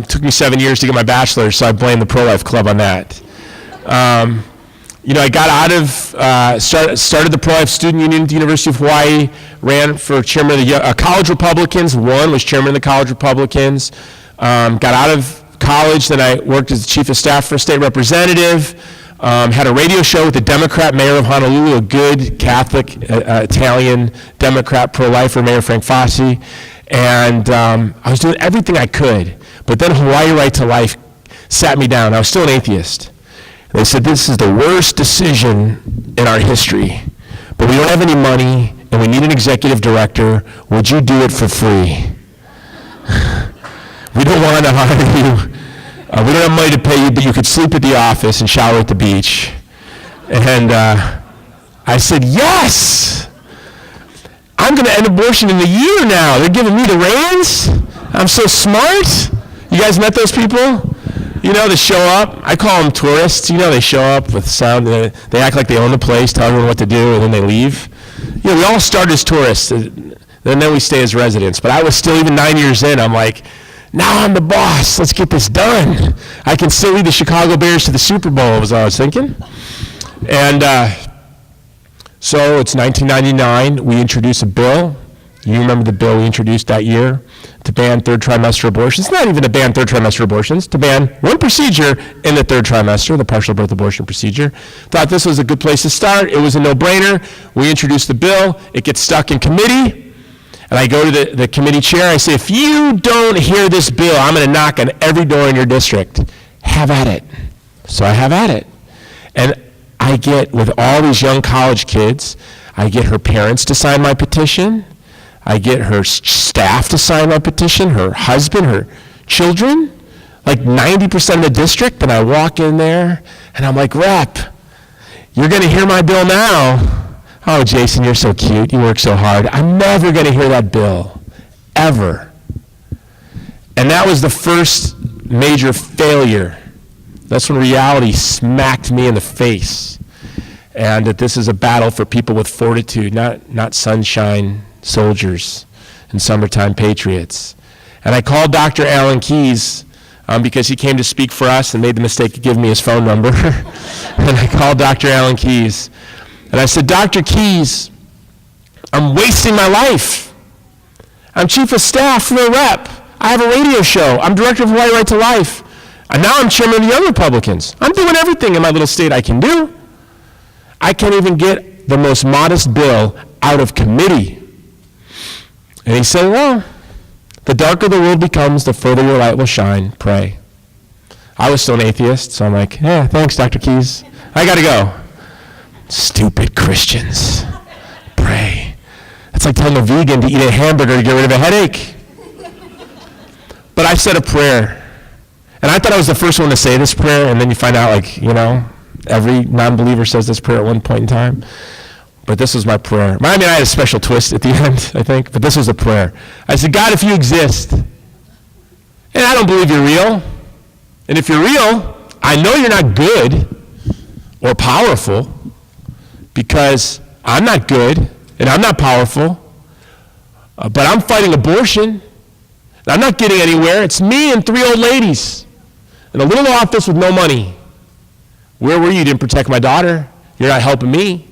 Took me 7 years to get my bachelor's, so I blame the Pro-Life Club on that. I got out of, started the Pro-Life Student Union at the University of Hawaii, ran for chairman of the College Republicans, was chairman of the College Republicans, got out of college, then I worked as the chief of staff for a state representative, had a radio show with the Democrat mayor of Honolulu, a good Catholic, Italian Democrat pro-lifer, Mayor Frank Fossey, and I was doing everything I could, but then Hawaii Right to Life sat me down. I was still an atheist. They said, this is the worst decision in our history, but we don't have any money, and we need an executive director. Would you do it for free? We don't want to hire you. We don't have money to pay you, but you could sleep at the office and shower at the beach. And I said, yes! I'm going to end abortion in a year now. They're giving me the reins? I'm so smart. You guys met those people? They show up. I call them tourists. They show up with sound. They act like they own the place, tell everyone what to do, and then they leave. We all start as tourists, and then we stay as residents. But I was still, even 9 years in, I'm like, now I'm the boss. Let's get this done. I can still lead the Chicago Bears to the Super Bowl, was what I was thinking. And so it's 1999. We introduce a bill. You remember the bill we introduced that year to ban third trimester abortions. It's not even to ban third trimester abortions, to ban one procedure in the third trimester, the partial birth abortion procedure. Thought this was a good place to start. It was a no-brainer. We introduced the bill. It gets stuck in committee. And I go to the committee chair. I say, if you don't hear this bill, I'm going to knock on every door in your district. Have at it. So I have at it. And I get, with all these young college kids, I get her parents to sign my petition. I get her staff to sign my petition, her husband, her children, like 90% of the district. And I walk in there, and I'm like, Rep, you're going to hear my bill now. Oh, Jason, you're so cute. You work so hard. I'm never going to hear that bill, ever. And that was the first major failure. That's when reality smacked me in the face. And that this is a battle for people with fortitude, not sunshine soldiers and summertime patriots. And I called Dr. Alan Keyes because he came to speak for us and made the mistake of giving me his phone number. And I called Dr. Alan Keyes. And I said, Dr. Keyes, I'm wasting my life. I'm chief of staff for a rep. I have a radio show. I'm director of Hawaii Right to Life. And now I'm chairman of the Young Republicans. I'm doing everything in my little state I can do. I can't even get the most modest bill out of committee. And he said, well, the darker the world becomes, the further your light will shine. Pray. I was still an atheist, so I'm like, yeah, thanks, Dr. Keyes. I got to go. Stupid Christians. Pray. It's like telling a vegan to eat a hamburger to get rid of a headache. But I said a prayer. And I thought I was the first one to say this prayer, and then you find out, every non-believer says this prayer at one point in time. But this was my prayer. I had a special twist at the end, I think, but this was a prayer. I said, God, if you exist, and I don't believe you're real, and if you're real, I know you're not good or powerful, because I'm not good and I'm not powerful, but I'm fighting abortion. I'm not getting anywhere. It's me and 3 old ladies in a little office with no money. Where were you? You didn't protect my daughter. You're not helping me.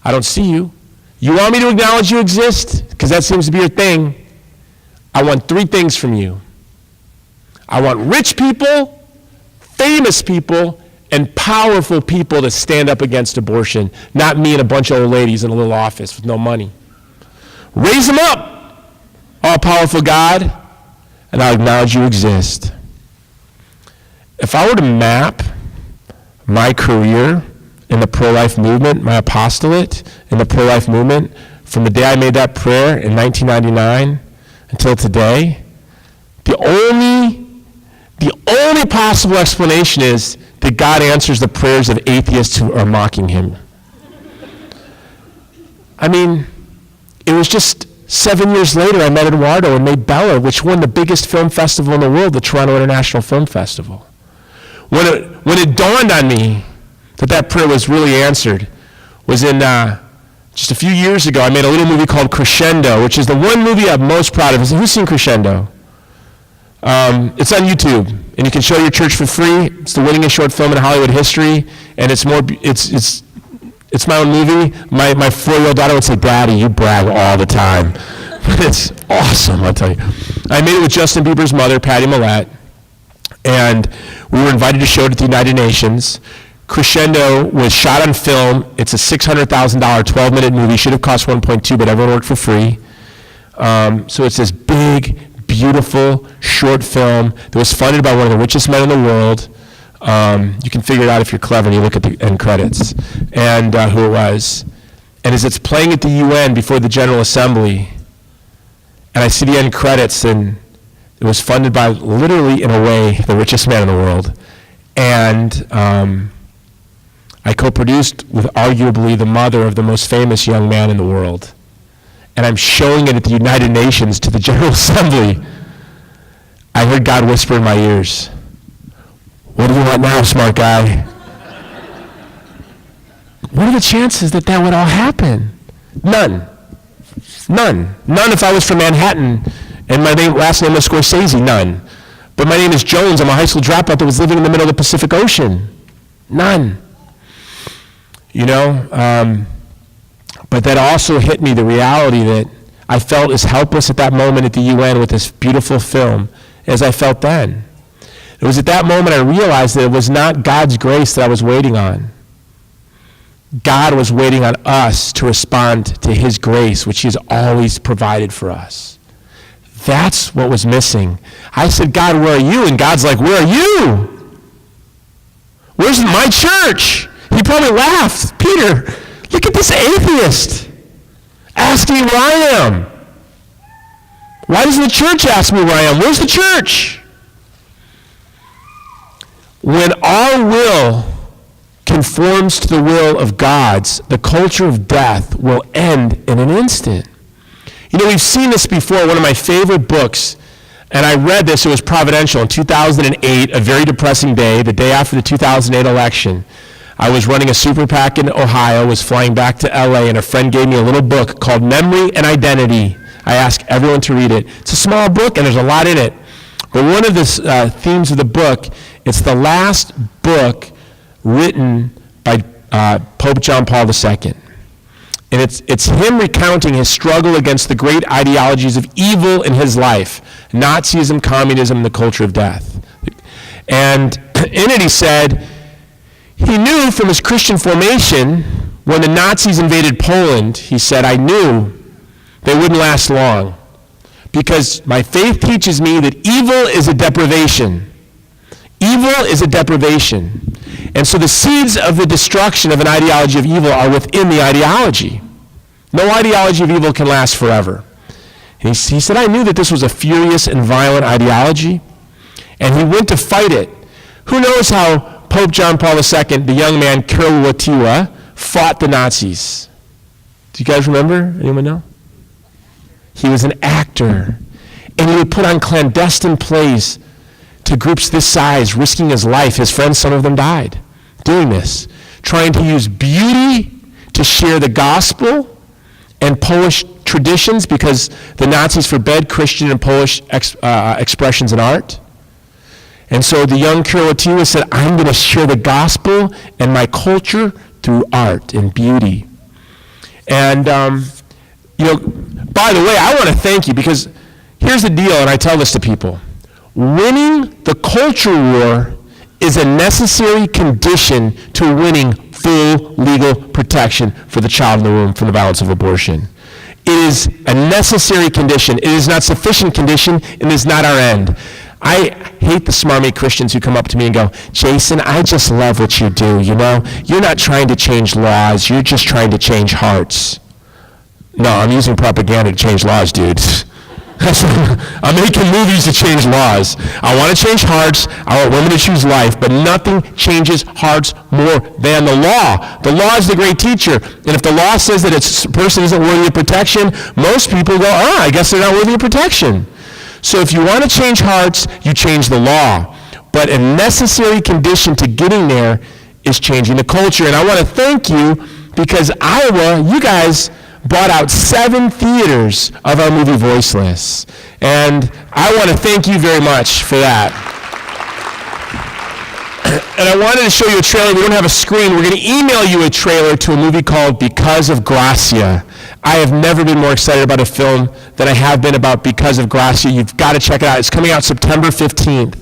I don't see you. You want me to acknowledge you exist? Because that seems to be your thing. I want 3 things from you. I want rich people, famous people, and powerful people to stand up against abortion, not me and a bunch of old ladies in a little office with no money. Raise them up, all-powerful God, and I'll acknowledge you exist. If I were to map my career in the pro-life movement, my apostolate in the pro-life movement, from the day I made that prayer in 1999 until today, the only possible explanation is that God answers the prayers of atheists who are mocking him. It was just 7 years later I met Eduardo and made Bella, which won the biggest film festival in the world, the Toronto International Film Festival. When it dawned on me that prayer was really answered was in just a few years ago. I made a little movie called Crescendo, which is the one movie I'm most proud of. Who's seen Crescendo? It's on YouTube, and you can show your church for free. It's the winningest short film in Hollywood history, and it's my own movie. My 4-year-old daughter would say, "Daddy, you brag all the time." But it's awesome, I'll tell you. I made it with Justin Bieber's mother, Patty Millett, and we were invited to show it at the United Nations. Crescendo was shot on film. It's a $600,000 12-minute movie. Should have cost 1.2, but everyone worked for free. So it's this big, beautiful short film that was funded by one of the richest men in the world. You can figure it out if you're clever and you look at the end credits and who it was. And as it's playing at the UN before the General Assembly, and I see the end credits, and it was funded by, literally in a way, the richest man in the world. And I co-produced with arguably the mother of the most famous young man in the world. And I'm showing it at the United Nations to the General Assembly. I heard God whisper in my ears, "What do you want now, smart guy?" What are the chances that that would all happen? None. None. None if I was from Manhattan and my last name was Scorsese. None. But my name is Jones. I'm a high school dropout that was living in the middle of the Pacific Ocean. None. You know, but that also hit me, the reality that I felt as helpless at that moment at the UN with this beautiful film as I felt then. It was at that moment I realized that it was not God's grace that I was waiting on. God was waiting on us to respond to his grace, which he has always provided for us. That's what was missing. I said, "God, where are you?" And God's like, "Where are you? Where's my church?" He probably laughed. "Peter, look at this atheist asking me where I am. Why doesn't the church ask me where I am? Where's the church?" When our will conforms to the will of God's, the culture of death will end in an instant. You know, we've seen this before. One of my favorite books, and I read this, it was providential, in 2008, a very depressing day, the day after the 2008 election. I was running a super PAC in Ohio, was flying back to LA, and a friend gave me a little book called Memory and Identity. I ask everyone to read it. It's a small book, and there's a lot in it. But one of the themes of the book, it's the last book written by Pope John Paul II. And it's him recounting his struggle against the great ideologies of evil in his life, Nazism, communism, and the culture of death. And in it he said, he knew from his Christian formation, when the Nazis invaded Poland, he said, "I knew they wouldn't last long, because my faith teaches me that evil is a deprivation. Evil is a deprivation. And so the seeds of the destruction of an ideology of evil are within the ideology. No ideology of evil can last forever." And he said, "I knew that this was a furious and violent ideology, and he went to fight it." Who knows how Pope John Paul II, the young man Karol Wojtyła, fought the Nazis? Do you guys remember? Anyone know? He was an actor, and he would put on clandestine plays to groups this size, risking his life. His friends, some of them died doing this, trying to use beauty to share the gospel and Polish traditions, because the Nazis forbade Christian and Polish expressions in art. And so the young Karol Wojtyła said, "I'm going to share the gospel and my culture through art and beauty." And, you know, by the way, I want to thank you, because here's the deal, and I tell this to people. Winning the culture war is a necessary condition to winning full legal protection for the child in the womb from the violence of abortion. It is a necessary condition. It is not sufficient condition, and it is not our end. I hate the smarmy Christians who come up to me and go, "Jason, I just love what you do, you know? You're not trying to change laws, you're just trying to change hearts." No, I'm using propaganda to change laws, dude. I'm making movies to change laws. I want to change hearts. I want women to choose life, but nothing changes hearts more than the law. The law is the great teacher. And if the law says that a person isn't worthy of protection, most people go, I guess they're not worthy of protection. So if you want to change hearts, you change the law. But a necessary condition to getting there is changing the culture. And I want to thank you, because Iowa, you guys bought out 7 theaters of our movie Voiceless. And I want to thank you very much for that. And I wanted to show you a trailer. We don't have a screen. We're going to email you a trailer to a movie called Because of Gracia. I have never been more excited about a film than I have been about Because of Gracia. You've got to check it out. It's coming out September 15th.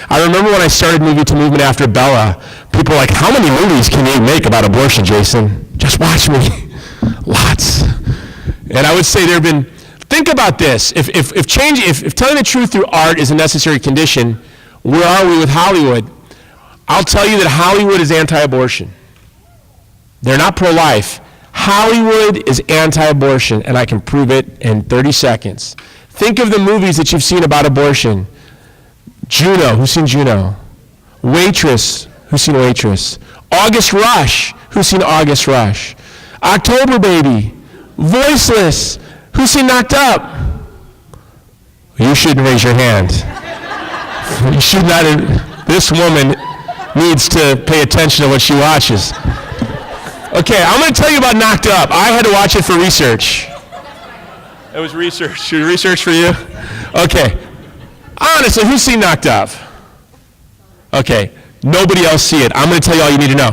I remember when I started Movie to Movement after Bella, people were like, how many movies can you make about abortion, Jason? Just watch me. Lots. And I would say there have been, think about this. If telling the truth through art is a necessary condition, where are we with Hollywood? I'll tell you that Hollywood is anti-abortion. They're not pro-life. Hollywood is anti-abortion, and I can prove it in 30 seconds. Think of the movies that you've seen about abortion. Juno, who's seen Juno? Waitress, who's seen Waitress? August Rush, who's seen August Rush? October Baby, Voiceless, who's seen Knocked Up? You shouldn't raise your hand. You should not. This woman needs to pay attention to what she watches. Okay, I'm going to tell you about Knocked Up. I had to watch it for research. It was research. Research for you? Okay. Honestly, who's seen Knocked Up? Okay, nobody else see it. I'm going to tell you all you need to know.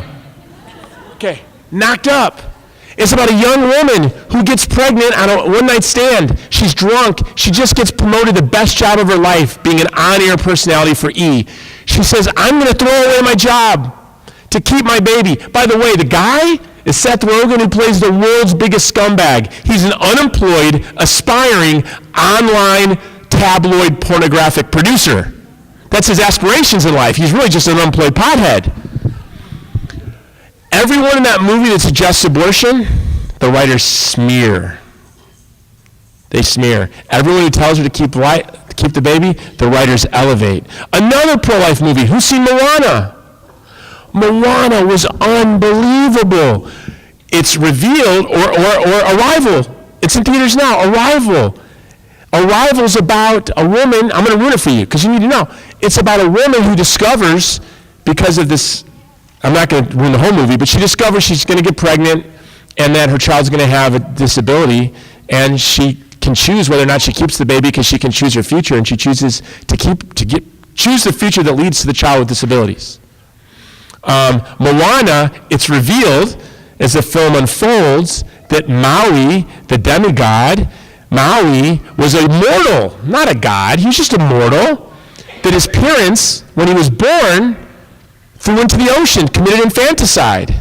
Okay, Knocked Up. It's about a young woman who gets pregnant on a one-night stand. She's drunk. She just gets promoted the best job of her life, being an on-air personality for E! She says, I'm going to throw away my job to keep my baby. By the way, the guy is Seth Rogen, who plays the world's biggest scumbag. He's an unemployed, aspiring, online tabloid pornographic producer. That's his aspirations in life. He's really just an unemployed pothead. Everyone in that movie that suggests abortion, the writers smear. They smear. Everyone who tells her to keep the baby, the writers elevate. Another pro-life movie, who's seen Moana? Moana was unbelievable. It's revealed, or Arrival. It's in theaters now, Arrival. Arrival's about a woman, I'm going to ruin it for you because you need to know. It's about a woman who discovers, because of this, I'm not going to ruin the whole movie, but she discovers she's going to get pregnant and that her child's going to have a disability, and she can choose whether or not she keeps the baby because she can choose her future, and she chooses to choose the future that leads to the child with disabilities. Moana, it's revealed as the film unfolds that Maui, the demigod, Maui was a mortal, not a god. He was just a mortal that his parents, when he was born, threw into the ocean, committed infanticide.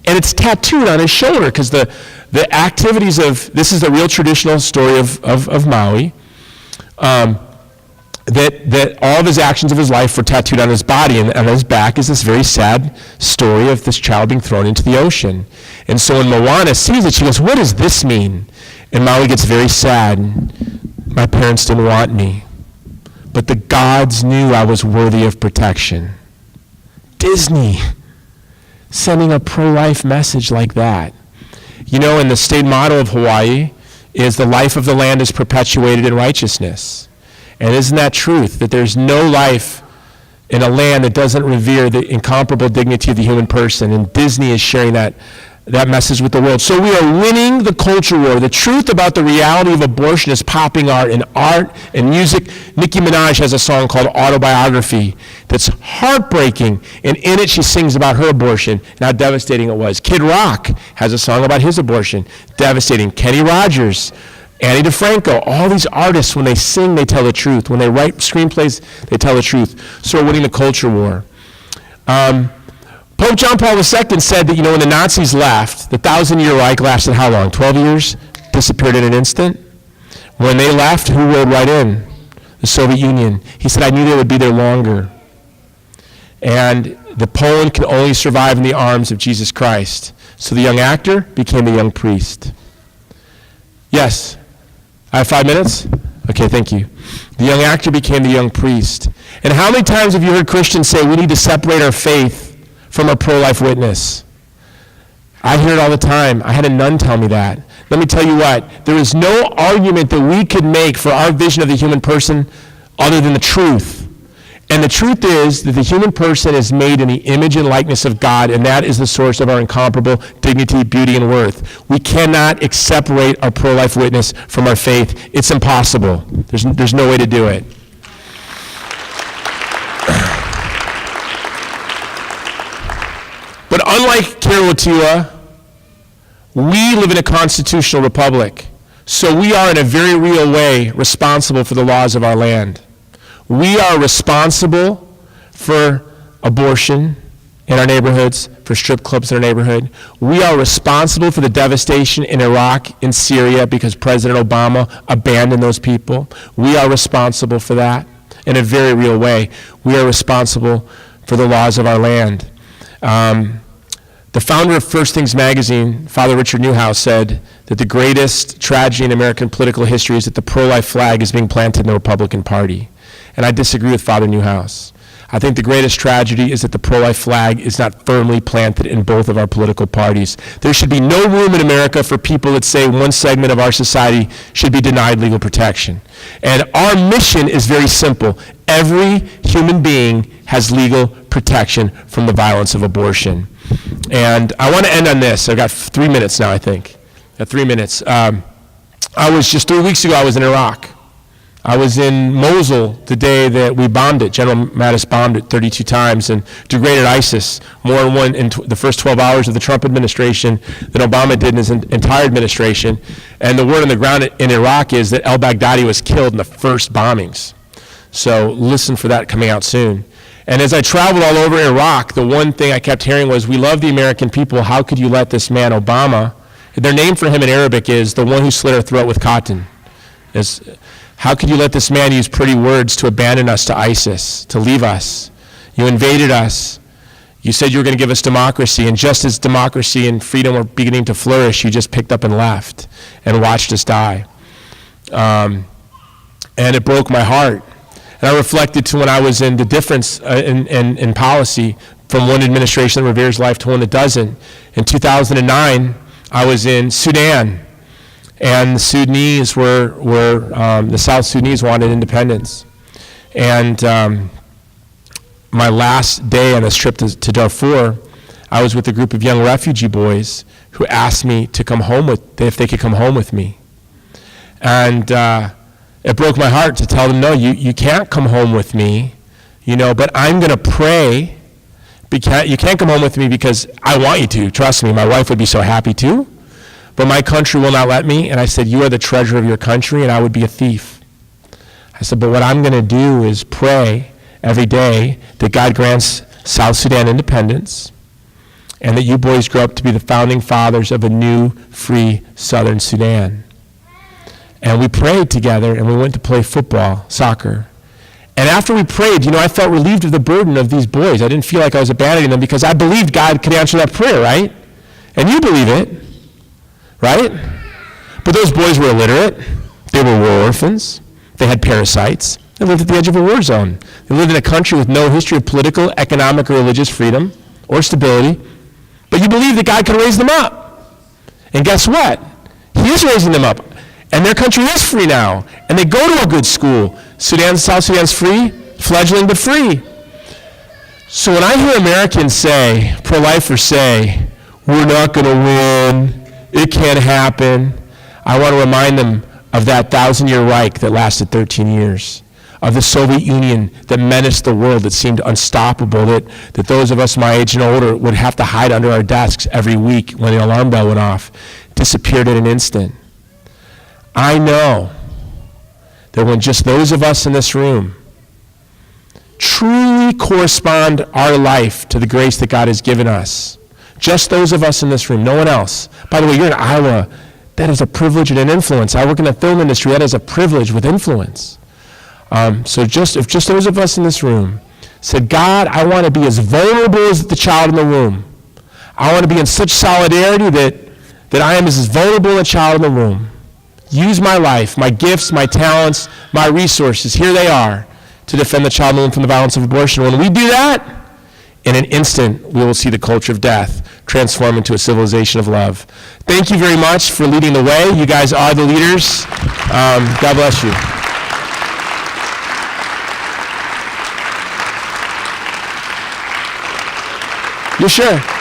And it's tattooed on his shoulder because the activities of, this is the real traditional story of Maui, that all of his actions of his life were tattooed on his body, and on his back is this very sad story of this child being thrown into the ocean. And so when Moana sees it, she goes, what does this mean? And Maui gets very sad. My parents didn't want me, but the gods knew I was worthy of protection. Disney sending a pro-life message like that. You know, and the state motto of Hawaii is the life of the land is perpetuated in righteousness. And isn't that truth, that there's no life in a land that doesn't revere the incomparable dignity of the human person? And Disney is sharing that message with the world. So we are winning the culture war. The truth about the reality of abortion is popping in art and music. Nicki Minaj has a song called Autobiography that's heartbreaking, and in it she sings about her abortion and how devastating it was. Kid Rock has a song about his abortion, devastating. Kenny Rogers, Annie DeFranco, all these artists, when they sing, they tell the truth. When they write screenplays, they tell the truth. So we're winning the culture war. Pope John Paul II said that, when the Nazis left, the 1,000-year Reich lasted how long? 12 years? Disappeared in an instant? When they left, who rode right in? The Soviet Union. He said, I knew they would be there longer. And the Poland can only survive in the arms of Jesus Christ. So the young actor became the young priest. Yes? I have 5 minutes? Okay, thank you. The young actor became the young priest. And how many times have you heard Christians say we need to separate our faith from a pro-life witness? I hear it all the time. I had a nun tell me that. Let me tell you what, there is no argument that we could make for our vision of the human person other than the truth. And the truth is that the human person is made in the image and likeness of God, and that is the source of our incomparable dignity, beauty, and worth. We cannot separate our pro-life witness from our faith. It's impossible. There's no way to do it. But unlike Kerotia, we live in a constitutional republic. So we are in a very real way responsible for the laws of our land. We are responsible for abortion in our neighborhoods, for strip clubs in our neighborhood. We are responsible for the devastation in Iraq, in Syria, because President Obama abandoned those people. We are responsible for that in a very real way. We are responsible for the laws of our land. The founder of First Things Magazine, Father Richard Newhouse, said that the greatest tragedy in American political history is that the pro-life flag is being planted in the Republican Party. And I disagree with Father Newhouse. I think the greatest tragedy is that the pro-life flag is not firmly planted in both of our political parties. There should be no room in America for people that say one segment of our society should be denied legal protection. And our mission is very simple. Every human being has legal protection from the violence of abortion. And I want to end on this. I've got 3 minutes now, I think. 3 minutes. I was just 3 weeks ago, I was in Iraq. I was in Mosul the day that we bombed it. General Mattis bombed it 32 times and degraded ISIS more in the first 12 hours of the Trump administration than Obama did in his entire administration. And the word on the ground in Iraq is that al-Baghdadi was killed in the first bombings. So listen for that coming out soon. And as I traveled all over Iraq, the one thing I kept hearing was, we love the American people. How could you let this man, Obama, their name for him in Arabic is the one who slit our throat with cotton. How could you let this man use pretty words to abandon us to ISIS, to leave us? You invaded us. You said you were going to give us democracy, and just as democracy and freedom were beginning to flourish, you just picked up and left and watched us die. And it broke my heart. And I reflected to when I was in the difference in policy from one administration that reveres life to one that doesn't. In 2009, I was in Sudan. And the Sudanese the South Sudanese wanted independence. And my last day on this trip to Darfur, I was with a group of young refugee boys who asked me to come home if they could come home with me. And it broke my heart to tell them, no, you can't come home with me, but I'm going to pray. You can't come home with me because I want you to. Trust me, my wife would be so happy too. But my country will not let me. And I said, you are the treasure of your country, and I would be a thief. I said, but what I'm going to do is pray every day that God grants South Sudan independence and that you boys grow up to be the founding fathers of a new, free Southern Sudan. And we prayed together, and we went to play football, soccer. And after we prayed, I felt relieved of the burden of these boys. I didn't feel like I was abandoning them because I believed God could answer that prayer, right? And you believe it. Right? But those boys were illiterate. They were war orphans. They had parasites. They lived at the edge of a war zone. They lived in a country with no history of political, economic, or religious freedom or stability. But you believe that God can raise them up. And guess what? He is raising them up. And their country is free now. And they go to a good school. South Sudan's free, fledgling but free. So when I hear Americans say, pro-lifers say, we're not going to win, it can't happen, I want to remind them of that 1,000-year Reich that lasted 13 years, of the Soviet Union that menaced the world, that seemed unstoppable, that those of us my age and older would have to hide under our desks every week when the alarm bell went off, disappeared in an instant. I know that when just those of us in this room truly correspond our life to the grace that God has given us, just those of us in this room, no one else. By the way, you're in Iowa. That is a privilege and an influence. I work in the film industry. That is a privilege with influence. So if just those of us in this room said, God, I want to be as vulnerable as the child in the womb. I want to be in such solidarity that I am as vulnerable as a child in the womb. Use my life, my gifts, my talents, my resources. Here they are to defend the child in the womb from the violence of abortion. When we do that, in an instant, we will see the culture of death transform into a civilization of love. Thank you very much for leading the way. You guys are the leaders. God bless you. You sure?